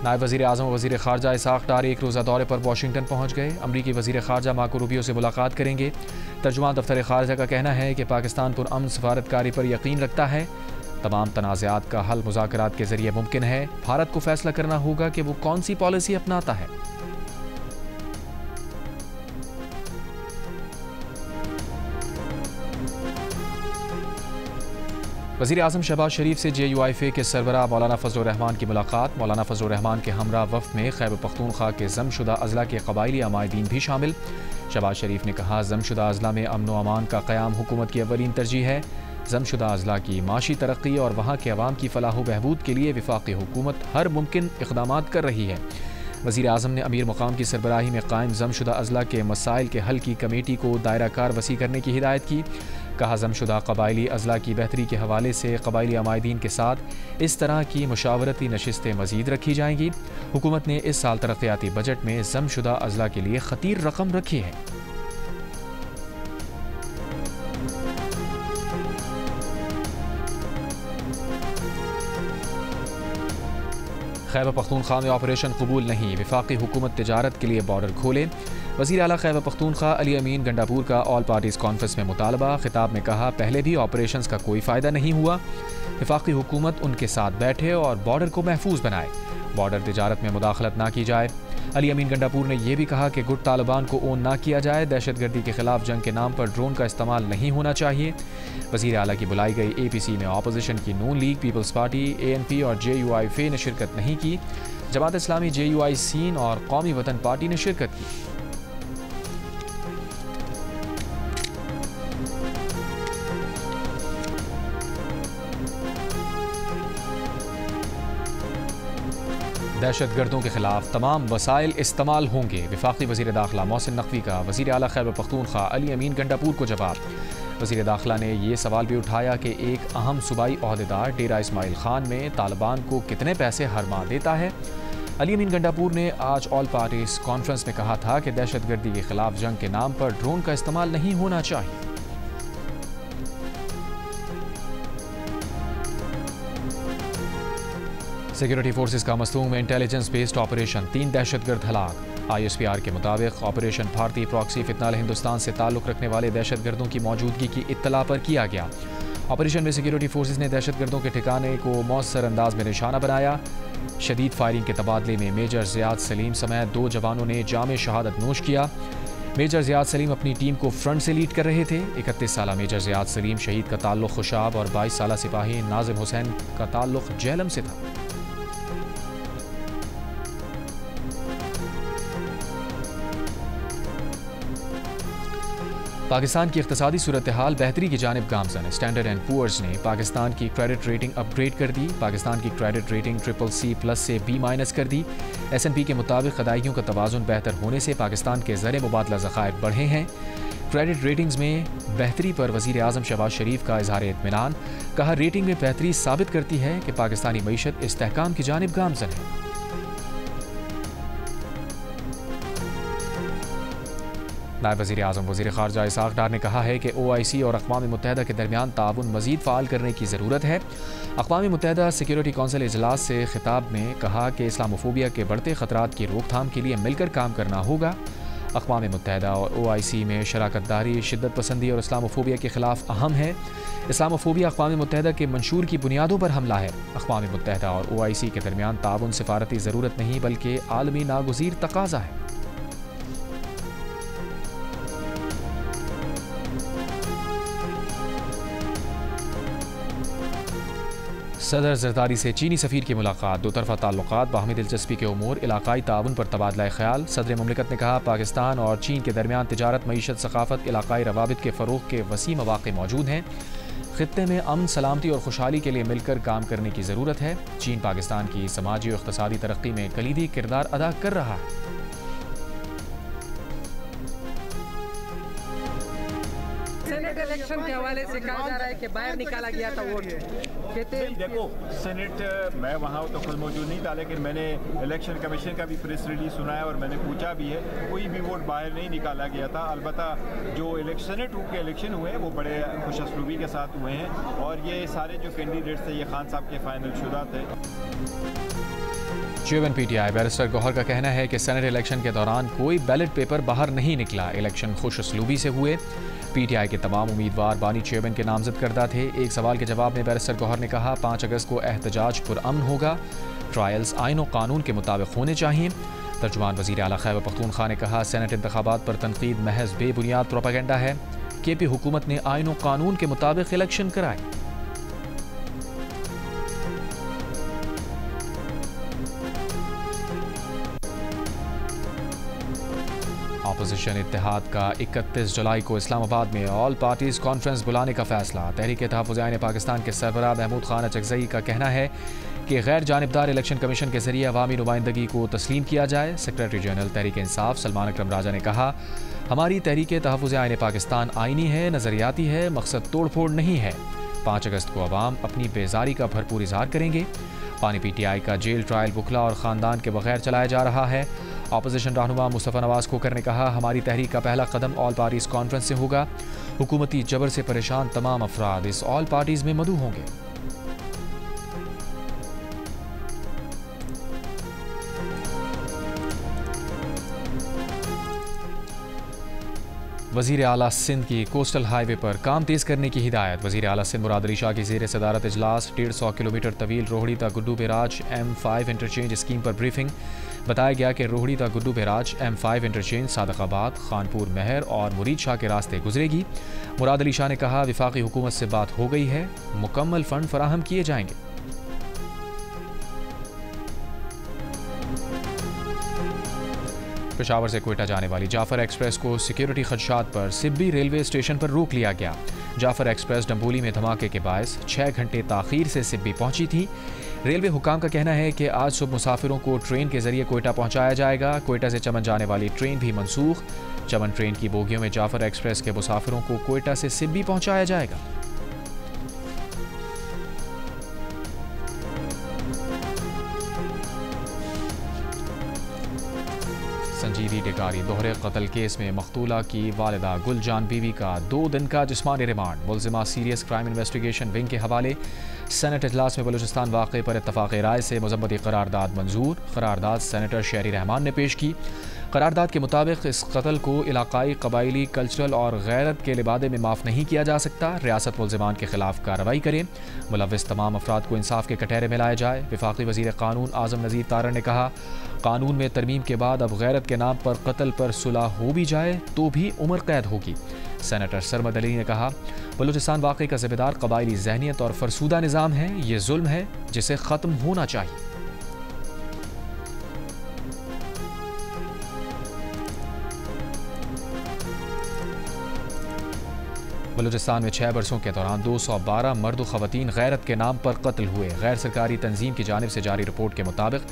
नायब वज़ीर आज़म और वज़ीर ख़ारजा इसाक़ डार एक रोज़ा दौरे पर वाशिंगटन पहुँच गए। अमरीकी वज़ीर ख़ारजा मार्को रूबियो से मुलाकात करेंगे। तर्जुमान दफ्तर ख़ारजा का कहना है कि पाकिस्तान पुरअमन सफारतकारी पर यकीन रखता है। तमाम तनाज़ात का हल मुज़ाकरात के ज़रिए मुमकिन है। भारत को फैसला करना होगा कि वो कौन सी पॉलिसी अपनाता है। वज़ीर आज़म शहबाज शरीफ से JUIFA के सरबराह मौलाना फजलुर रहमान की मुलाकात। मौलाना फजलुर रहमान के हमरा वफ़द में खैबर पख्तूनख्वा के ज़मशुदा अज़ला के क़बाइली अमायदीन भी शामिल। शहबाज शरीफ ने कहा, ज़मशुदा अज़ला में अमन व अमान का क़याम हुकूमत की अव्वलीन तरजीह है। ज़मशुदा अज़ला की माशी तरक्की और वहाँ के अवाम की फलाह व बहबूद के लिए वफ़ाक़ी हुकूमत हर मुमकिन इक़दामात कर रही है। वज़ीर आज़म ने अमीर मुक़ाम की सरबराही में क़ायम ज़मशुदा अज़ला के मसाइल के हल की कमेटी को दायरा कार वसी करने की हिदायत की। कहा, ज़मशुदा क़बाइली अज़ला की बेहतरी के हवाले से क़बाइली अमायदीन के साथ इस तरह की मुशावरती नशिस्तें मज़ीद रखी जाएंगी। हुकूमत ने इस साल तरक्याती बजट में ज़मशुदा अज़ला के लिए ख़तीर रकम रखी है। खैबर पख्तूनख्वा में ऑपरेशन कबूल नहीं, वफाकी हुकूमत तिजारत के लिए बॉर्डर खोले। वज़ीर आला खैबर पख्तूनख्वा अली अमीन गंडापुर का ऑल पार्टीज़ कॉन्फ्रेंस में मुतालबा। खिताब में कहा, पहले भी ऑपरेशंस का कोई फ़ायदा नहीं हुआ। वफाकी हुकूमत उनके साथ बैठे और बॉर्डर को महफूज बनाए। बॉर्डर तिजारत में मुदाखलत ना की जाए। अली अमीन गंडापुर ने यह भी कहा कि गुट तालिबान को ओन ना किया जाए। दहशतगर्दी के खिलाफ जंग के नाम पर ड्रोन का इस्तेमाल नहीं होना चाहिए। वज़ीर आला की बुलाई गई APC में अपोजिशन की नून लीग, पीपल्स पार्टी, ANP और JUIFA ने शिरकत नहीं की। जमात इस्लामी, JUI सीन और कौमी वतन पार्टी ने शिरकत की। दहशतगर्दों के खिलाफ तमाम वसाइल इस्तेमाल होंगे। वफाकी वज़ीर दाखिला मोहसिन नकवी का वज़ीर आला खैबर पख्तूनख्वा अली अमीन गंडापुर को जवाब। वज़ीर दाखिला ने यह सवाल भी उठाया कि एक अहम सूबाई ओहदेदार डेरा इस्माइल खान में तालिबान को कितने पैसे हर माह देता है। अली अमीन गंडापुर ने आज ऑल पार्टीज़ कॉन्फ्रेंस में कहा था कि दहशतगर्दी के खिलाफ जंग के नाम पर ड्रोन का इस्तेमाल नहीं होना चाहिए। सिक्योरिटी फोर्सेस का मस्तूंग में इंटेलिजेंस बेस्ड ऑपरेशन, 3 दहशतगर्द हलाक। ISPR के मुताबिक ऑपरेशन भारतीय प्रॉक्सी फितनाल हिंदुस्तान से ताल्लुक़ रखने वाले दहशतगर्दों की मौजूदगी की इत्तला पर किया गया। ऑपरेशन में सिक्योरिटी फोर्सेस ने दहशतगर्दों के ठिकाने को मौसर अंदाज में निशाना बनाया। शदीद फायरिंग के तबादले में मेजर ज़ियाद सलीम समेत 2 जवानों ने जाम शहादत नोश किया। मेजर ज़ियाद सलीम अपनी टीम को फ्रंट से लीड कर रहे थे। 31 साला मेजर ज़ियाद सलीम शहीद का ताल्लुक़ खुशाब और 22 साला सिपाही नाजिम हुसैन का ताल्लुक़ जेहलम से था। पाकिस्तान की इक़्तिसादी सूरत हाल बेहतरी की जानिब गामज़न। स्टैंडर्ड एंड पुअर्स ने पाकिस्तान की क्रेडिट रेटिंग अपग्रेड कर दी। पाकिस्तान की क्रेडिट रेटिंग CCC+ से B- कर दी। S&P के मुताबिक अदायगियों का तवाज़ुन बेहतर होने से पाकिस्तान के ज़र मुबादला ज़खायर बढ़े हैं। क्रेडिट रेटिंग्स में बेहतरी पर वज़ीर आज़म शहबाज शरीफ का इज़हार इत्मीनान। कहा, रेटिंग में बेहतरी साबित करती है कि पाकिस्तानी मईशत इस्तेहकाम की जानिब गामज़न है। नायब वज़ीर आज़म वज़ीर ख़ारजा इसाक़ डार ने कहा है कि OIC और अक़वाम मुत्तहिदा के दरमियान ताउन मज़ीद फ़ाल करने की ज़रूरत है। अक़वाम मुत्तहिदा सिक्योरिटी कौंसिल इजलास से खिताब में कहा कि इस्लामोफोबिया के बढ़ते ख़तरात की रोकथाम के लिए मिलकर काम करना होगा। अक़वाम मुत्तहिदा और OIC में शराकतदारी शिद्दत पसंदी और इस्लामोफोबिया के ख़िलाफ़ अहम है। इस्लामोफोबिया अक़वाम मुत्तहिदा के मंशूर की बुनियादों पर हमला है। अक़वाम मुत्तहिदा और OIC के दरमियान ताउन सिफारती ज़रूरत नहीं बल्कि आलमी नागुज़ीर तकाज़ा है। सदर जरदारी से चीनी सफ़ीर की मुलाकात। दो तरफ़ा ताल्लुक़ात, बाहमी दिलचस्पी के उमूर, इलाकाई ताउन पर तबादला ख्याल। सदर मुमलिकत ने कहा, पाकिस्तान और चीन के दरमियान तिजारत, मईशत, सक़ाफ़त, इलाकाई रवाबित के फ़रोग़ के वसी मौक़े मौजूद हैं। ख़ित्ते में अमन, सलामती और खुशहाली के लिए मिलकर काम करने की ज़रूरत है। चीन पाकिस्तान की समाजी और इक़्तिसादी तरक्की में कलीदी किरदार अदा कर रहा है। सेनेट इलेक्शन इलेक्शन के हवाले से कहा जा रहा है कि बाहर निकाला गया था वोट, कहते हैं। देखो सेनेट मैं वहाँ तो खुद मौजूद नहीं था, लेकिन मैंने इलेक्शन कमीशन का भी प्रेस रिलीज सुना है और मैंने पूछा भी है, कोई भी वोट बाहर नहीं निकाला गया था। अलबत्ता जो सेनेट के इलेक्शन हुए हैं वो बड़े खुशअस्लूबी के साथ हुए हैं और ये सारे जो कैंडिडेट्स थे ये खान साहब के फाइनल शुदा थे। चेयरमैन पीटीआई बैरिस्टर गौहर का कहना है कि सेनेट इलेक्शन के दौरान कोई बैलेट पेपर बाहर नहीं निकला, इलेक्शन खुशअस्लूबी से हुए। पीटीआई के तमाम उम्मीदवार बानी चेयरमैन के नामजद करदा थे। एक सवाल के जवाब में बैरिस्टर गौहर ने कहा 5 अगस्त को एहतजाज पुरअमन होगा, ट्रायल्स आइन और कानून के मुताबिक होने चाहिए। तर्जुमान वज़ीर आला खैबर पख्तूनख्वा ने कहा सेनेट इंतखाबात पर तनकीद महज बेबुनियाद प्रोपेगेंडा है। केपी हुकूमत ने आइन और कानून के मुताबिक इलेक्शन कराए। अपोजिशन इत्तेहाद का 31 जुलाई को इस्लामाबाद में ऑल पार्टीज कॉन्फ्रेंस बुलाने का फैसला। तहरीक तहफ़्फ़ुज़ पाकिस्तान के सरबराह महमूद खान अचकज़ई का कहना है कि गैर जानिबदार इलेक्शन कमीशन के जरिए अवामी नुमाइंदगी को तस्लीम किया जाए। सेक्रेटरी जनरल तहरीक इंसाफ सलमान अकरम राजा ने कहा हमारी तहरीक तहफ़्फ़ुज़ पाकिस्तान आइनी है, नज़रियाती है, मकसद तोड़ फोड़ नहीं है। 5 अगस्त को अवाम अपनी बेजारी का भरपूर इजहार करेंगे। पानी पीटीआई का जेल ट्रायल बुखला और ख़ानदान के बगैर चलाया जा रहा है। अपोजिशन रहनुमा मुस्तफ़ा नवाज़ खोखर ने कहा हमारी तहरीक का पहला कदम ऑल पार्टीज़ कॉन्फ्रेंस से होगा। हुकूमती जबर से परेशान तमाम अफराद इस ऑल पार्टीज़ में मदऊ होंगे। वज़ीर आला सिंध की कोस्टल हाईवे पर काम तेज़ करने की हिदायत। वज़ीर आला सिंध मुराद अली शाह की ज़ेर सदारत इजलास 150 किलोमीटर तवील रोहड़ी ता Guddu barrage M5 interchange scheme पर ब्रीफिंग। बताया गया कि रोहड़ी ता Guddu barrage M5 interchange Sadiqabad, Khanpur Mahar और मुरीद शाह के रास्ते गुजरेगी। मुराद अली शाह ने कहा विफाकी हुकूमत से बात हो गई है, मुकम्मल फ़ंड फराहम किए जाएंगे। पेशावर से कोयटा जाने वाली जाफर एक्सप्रेस को सिक्योरिटी खदशात पर सिब्बी रेलवे स्टेशन पर रोक लिया गया। जाफर एक्सप्रेस डंबोली में धमाके के बायस 6 घंटे ताख़ीर से सिब्बी पहुंची थी। रेलवे हुकाम का कहना है कि आज सुबह मुसाफिरों को ट्रेन के जरिए कोयटा पहुंचाया जाएगा। कोयटा से चमन जाने वाली ट्रेन भी मनसूख। चमन ट्रेन की बोगियों में जाफर एक्सप्रेस के मुसाफिरों को कोयटा से सिब्बी पहुंचाया जाएगा। संजीवी डिकारी दोहरे कत्ल केस में मकतूला की वालिदा गुलजान बीवी का 2 दिन का जिस्मानी रिमांड। मुलजिमा सीरियस क्राइम इन्वेस्टिगेशन विंग के हवाले। सेनेट इजलास में बलूचिस्तान वाक़े पर इत्तफ़ाक़ राय से मुज़म्मती करारदाद मंजूर। करारदाद सेनेटर शहरी रहमान ने पेश की। करारदाद के मुताबिक इस कत्ल को इलाकाई, कबायली, कल्चरल और गैरत के लिबादे में माफ़ नहीं किया जा सकता। रियासत मुलजिमान के खिलाफ कार्रवाई करे। मुलव्विस तमाम अफराद को इंसाफ के कटहरे में लाया जाए। वफाकी वज़ीर क़ानून आज़म नज़ीर तारड़ ने कहा कानून में तरमीम के बाद अब गैरत के नाम पर कत्ल पर सुलह हो भी जाए तो भी उम्र कैद होगी। सेनेटर सरमद अली ने कहा बलूचिस्तान वाक़े का ज़िम्मेदार कबायली जहनीत और फरसूदा निज़ाम है। ये जुल्म है जिसे ख़त्म होना चाहिए। बलूचिस्तान में 6 बरसों के दौरान 212 मर्द व ख़वातीन गैरत के नाम पर कत्ल हुए। गैर सरकारी तंजीम की जानिब से जारी रिपोर्ट के मुताबिक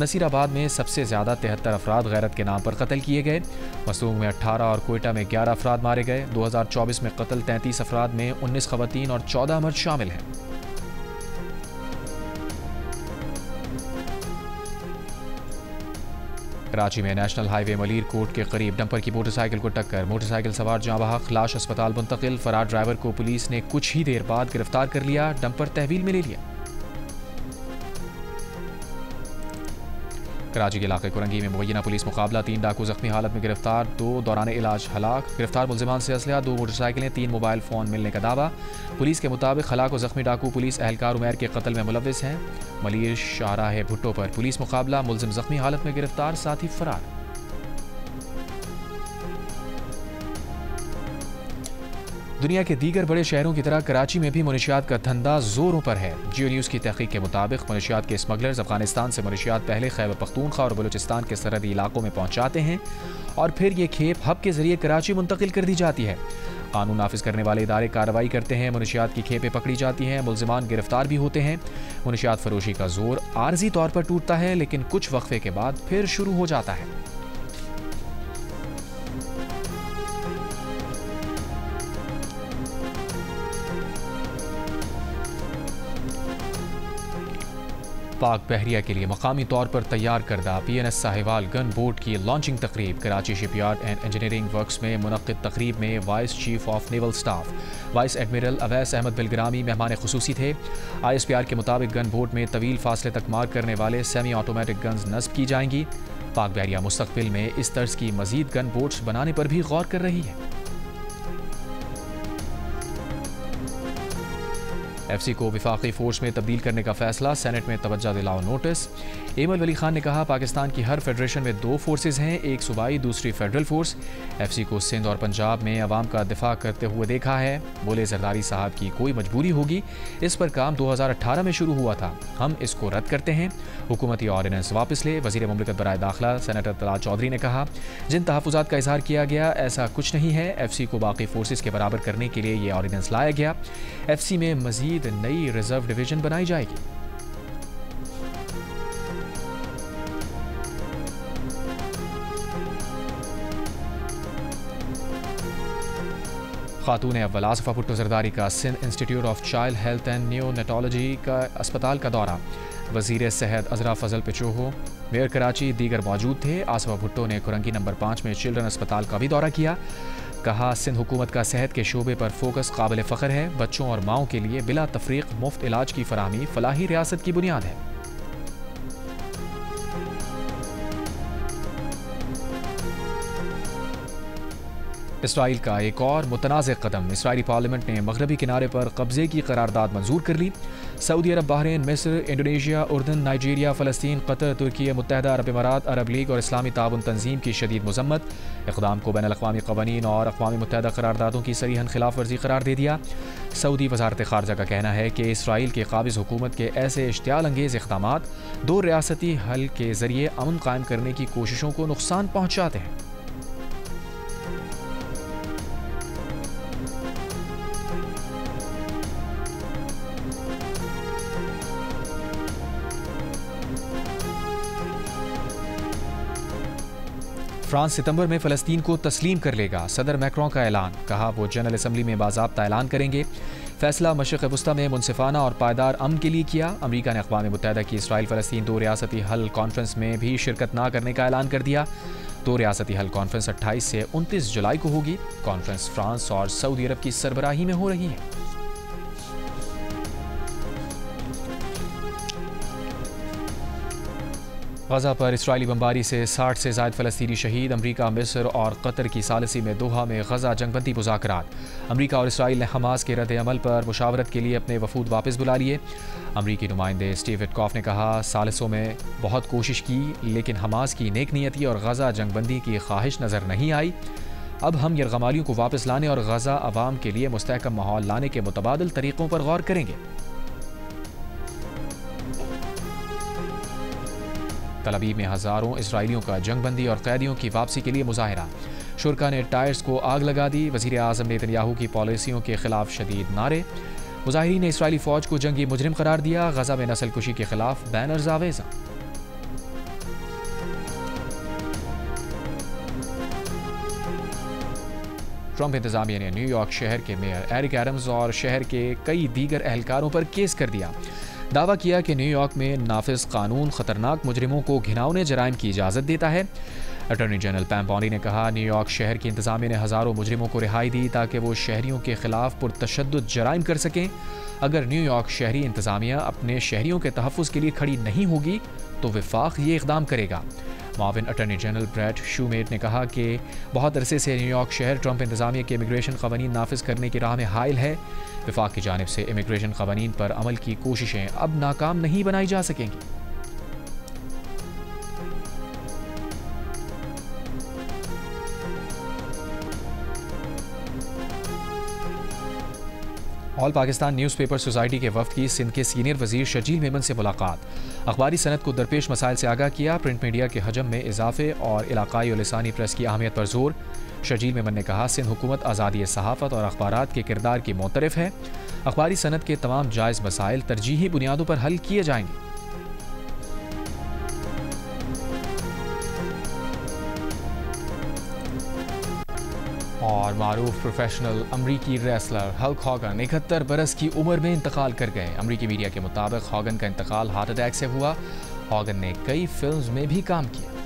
नसीराबाद में सबसे ज़्यादा 73 अफराद गैरत के नाम पर कत्ल किए गए। मसूंग में 18 और कोयटा में 11 अफराद मारे गए। 2024 में कत्ल 33 अफराद में 19 ख़वातीन और 14 मर्द शामिल हैं। कराची में नेशनल हाईवे मलीर कोट के करीब डंपर की मोटरसाइकिल को टक्कर। मोटरसाइकिल सवार जाँ बहक, लाश अस्पताल मुंतकिल। फरार ड्राइवर को पुलिस ने कुछ ही देर बाद गिरफ्तार कर लिया। डंपर तहवील में ले लिया। कराची के इलाके कुरंगी में मुबैना पुलिस मुकाबला। 3 डाकू जख्मी हालत में गिरफ्तार, 2 दौरान इलाज हलाक। गिरफ्तार मुलजिमान से असलहा, 2 मोटरसाइकिलें, 3 मोबाइल फ़ोन मिलने का दावा। पुलिस के मुताबिक हलाक व जख्मी डाकू पुलिस एहलकार उमैर के कत्ल में मुलव्विस हैं। मलीर शाहराह भुट्टो पर पुलिस मुकाबला, मुलजिम जख्मी हालत में गिरफ्तार, साथ ही फरार। दुनिया के दीगर बड़े शहरों की तरह कराची में भी मुनशियात का धंधा जोरों पर है। जियो न्यूज़ की तहकीक के मुताबिक मुनशियात के स्मगलर्स अफगानिस्तान से मुनशियात पहले खैबर पख्तूनख्वा और बलूचिस्तान के सरहदी इलाकों में पहुंचाते हैं और फिर ये खेप हब के जरिए कराची मुंतकिल कर दी जाती है। कानून नाफिज करने वाले इदारे कार्रवाई करते हैं। मुनशियात की खेपें पकड़ी जाती हैं, मुलजिमान गिरफ्तार भी होते हैं। मुनशियात फरोशी का जोर आर्जी तौर पर टूटता है, लेकिन कुछ वक्फे के बाद फिर शुरू हो जाता है। पाक बहरिया के लिए मकामी तौर पर तैयार करदा PNS साहिवाल गन बोट की लॉन्चिंग तकरीब। Karachi shipyard and engineering works में मुनक्किद तकरीब में vice chief of naval staff vice admiral Awais Ahmed Bilgrami मेहमान खुसूसी थे। ISPR के मुताबिक गन बोट में तवील फासले तक मार करने वाले सेमी ऑटोमेटिक गन्स नस्ब की जाएंगी। पाक बहरिया मुस्तकबिल में इस तर्ज की मजीद गन बोट्स बनाने पर भी गौर कर रही है। FC को विफाकी फोर्स में तब्दील करने का फैसला, सेनेट में तवज्जो दिलाओ नोटिस। एमल वली खान ने कहा पाकिस्तान की हर फेडरेशन में 2 फोर्सेज हैं, एक सूबाई दूसरी फेडरल फोर्स। FC को सिंध और पंजाब में अवाम का दिफा करते हुए देखा है। बोले जरदारी साहब की कोई मजबूरी होगी, इस पर काम 2018 में शुरू हुआ था, हम इसको रद्द करते हैं। हुकूमती ऑर्डिनेंस वापस ले। वजीर मुमलिकत बराए दाखिला सेनेटर तलाल चौधरी ने कहा जिन तहफ़्फ़ुज़ात का इजहार किया गया ऐसा कुछ नहीं है। FC को बाकी फोर्सेज के बराबर करने के लिए ये ऑर्डिनेंस लाया गया। FC में मजीद नई रिजर्व डिवीजन बनाई जाएगी। खातून अव्वल आसिफा भुट्टो जरदारी का Sindh institute of child health and neonatology का अस्पताल का दौरा। वजीर सेहत अजरा फजल पिचोहो, मेयर कराची दीगर मौजूद थे। आसिफा भुट्टो ने कुरंगी नंबर 5 में चिल्ड्रन अस्पताल का भी दौरा किया। कहा सिंध हुकूमत का सेहत के शोबे पर फोकस काबिल फ़ख्र है। बच्चों और माओं के लिए बिला तफरीक मुफ्त इलाज की फराहमी फलाही रियासत की बुनियाद है। इसराइल का एक और मुतनाज़ कदम। इसराइली पार्लियामेंट ने मगरबी किनारे पर कब्जे की करारदाद मंजूर कर ली। सऊदी अरब, बहरीन, मिस्र, इंडोनेशिया, उर्दन, नाइजीरिया, फ़लस्तीन, कतर, तुर्की, मुत्तहदा अरब अमारात, अरब लीग और इस्लामी ताउन तंजीम की शदीद मजम्मत। इक़दाम को बैनुल अक़वामी क़वानीन और अक़वामी मुत्तहदा करारदादों की सरीहन खिलाफ वर्जी करार दे दिया। सऊदी वज़ारत ख़ारजा का कहना है कि इसराइल के काबिज़ हुकूमत के ऐसे इश्तियाल अंगेज़ इक़दामात 2 रियासती हल के ज़रिए अमन कायम करने की कोशिशों को नुकसान पहुँचाते हैं। फ्रांस सितंबर में फ़लस्तीन को तस्लीम कर लेगा, सदर मैक्रों का ऐलान। कहा वो जनरल असम्बली में बाज़ाब्ता ऐलान करेंगे। फैसला मशरिक़ वस्ता में मुनसिफाना और पायदार अमन के लिए किया। अमरीका ने अक़वाम मुत्तहदा की इसराइल फ़लस्तीन 2 रियासती हल कॉन्फ्रेंस में भी शिरकत न करने का ऐलान कर दिया। 2 रियासती हल कॉन्फ्रेंस 28 से 29 जुलाई को होगी। कॉन्फ्रेंस फ्रांस और सऊदी अरब की सरबराही में हो रही है। गजा पर इसराइली बमबारी से 60 से ज़ायद फ़लस्तीनी शहीद। अमरीका, मिस्र और कतर की सालिसी में दोहा में गजा जंगबंदी मुज़ाकरात। अमरीका और इसराइल ने हमास के रद्द अमल पर मुशावरत के लिए अपने वफूद वापस बुला लिए। अमरीकी नुमाइंदे स्टीव विटकॉफ ने कहा सालिसों में बहुत कोशिश की लेकिन हमास की नेक नियती और गजा जंगबंदी की ख्वाहिश नज़र नहीं आई। अब हम यरगमालियों को वापस लाने और गजा अवाम के लिए मुस्तहकम माहौल लाने के मुतबादिल तरीक़ों पर गौर करेंगे। तल अवीव में हज़ारों इसराइलियों का जंगबंदी और कैदियों की वापसी के लिए मुजाहिरा। शुरका ने टायर्स को आग लगा दी। वज़ीर आज़म नेतन्याहू की पॉलिसियों के खिलाफ शदीद नारे। मुजाहिरीन ने इसराइली फ़ौज को जंगी मुजरिम करार दिया। गजा में नस्लकुशी के खिलाफ बैनर्स आवेज़ा। ट्रंप इंतज़ामिया ने न्यूयॉर्क शहर के मेयर एरिक एडम्स और शहर के कई दीगर एहलकारों पर केस कर दिया। दावा किया कि न्यूयॉर्क में नाफिज कानून खतरनाक मुजरिमों को घिनौने जराइम की इजाज़त देता है। अटॉर्नी जनरल पैम बॉन्डी ने कहा न्यूयॉर्क शहर की इंतज़ामिया ने हज़ारों मुजरिमों को रिहाई दी ताकि वो शहरियों के खिलाफ पुरतशद्दुद जराइम कर सकें। अगर न्यूयॉर्क शहरी इंतज़ामिया अपने शहरियों के तहफ़्फ़ुज़ के लिए खड़ी नहीं होगी तो वफाक ये इक़दाम करेगा। माविन अटॉर्नी जनरल ब्रैड शूमेट ने कहा कि बहुत अरसे से न्यूयॉर्क शहर ट्रंप इंतज़ामिया के इमिग्रेशन क़वानीन नाफिज करने की राह में हायल है। वफाक की जानिब से इमिग्रेशन क़वानीन पर अमल की कोशिशें अब नाकाम नहीं बनाई जा सकेंगी। ऑल पाकिस्तान न्यूज़पेपर सोसाइटी के वफ़द की सिंध के सीनियर वज़ीर शर्जील मेमन से मुलाकात। अखबारी सनत को दरपेश मसाइल से आगाह किया। प्रिंट मीडिया के हजम में इजाफे और इलाकाई और लिसानी प्रेस की अहमियत पर जोर। शर्जील मेमन ने कहा सिंध हुकूमत आज़ादी सहाफ़त और अखबारात के किरदार की मोतरफ़ है। अखबारी सनत के तमाम जायज़ मसाइल तरजीही बुनियादों पर हल किए जाएंगे। और मारूफ प्रोफेशनल अमरीकी रेसलर हल्क हॉगन 71 बरस की उम्र में इंतकाल कर गए। अमरीकी मीडिया के मुताबिक हॉगन का इंतकाल हार्ट अटैक से हुआ। हॉगन ने कई फिल्म्स में भी काम किया।